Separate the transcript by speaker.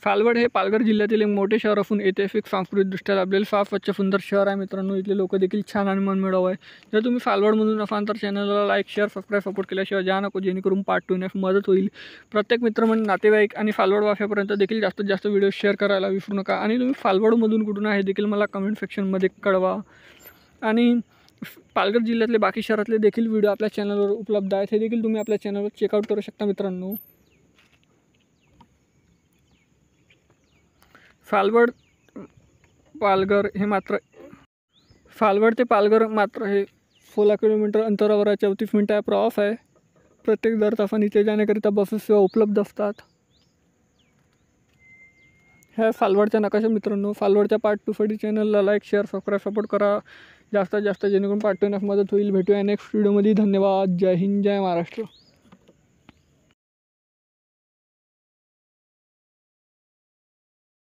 Speaker 1: फालवड हे पालघर जिल्ह्यातील एक मोठे शहर असून ऐतिहासिक सांस्कृतिकदृष्ट्या लाभलेले फार स्वच्छ सुंदर शहर आहे मित्रांनो. इथले लोक देखील छान आणि मनमिळाऊ आहे. जर तुम्ही फालवडमधून असाल तर चॅनलला लाईक शेअर सबस्क्राईब सपोर्ट केल्याशिवाय जा नको, जेणेकरून पार्ट 2 येण्यास मदत होईल. प्रत्येक मित्रमंडळ नातेवाईक आणि फालवड वाफ्यापर्यंत देखील जास्तीत जास्त व्हिडिओ शेअर करायला विसरू नका. आणि तुम्ही फालवडमधून कुठून आहे देखील मला कमेंट सेक्शनमध्ये कळवा. आणि पालघर जिल्ह्यातले बाकी शहरातले देखील व्हिडिओ आपल्या चॅनलवर उपलब्ध आहेत, हे देखील तुम्ही आपल्या चॅनलवर चेकआउट करू शकता मित्रांनो. फालवड ते पालघर मात्र हे 16 किलोमीटर अंतरावर आहे. 34 मिनिटाचा प्रवास आहे. प्रत्येक दर तासाने इथे जाण्याकरिता बसेस सेवा उपलब्ध असतात. ह्या फालवडच्या नकाशा मित्रांनो. फालवडच्या पार्ट 2साठी चॅनलला लाईक शेअर सबस्क्राईब सपोर्ट करा जास्तीत जास्त, जेणेकरून पार्ट 2 येण्यास मदत होईल. भेटूया नेक्स्ट व्हिडिओमध्ये. धन्यवाद. जय हिंद, जय महाराष्ट्र.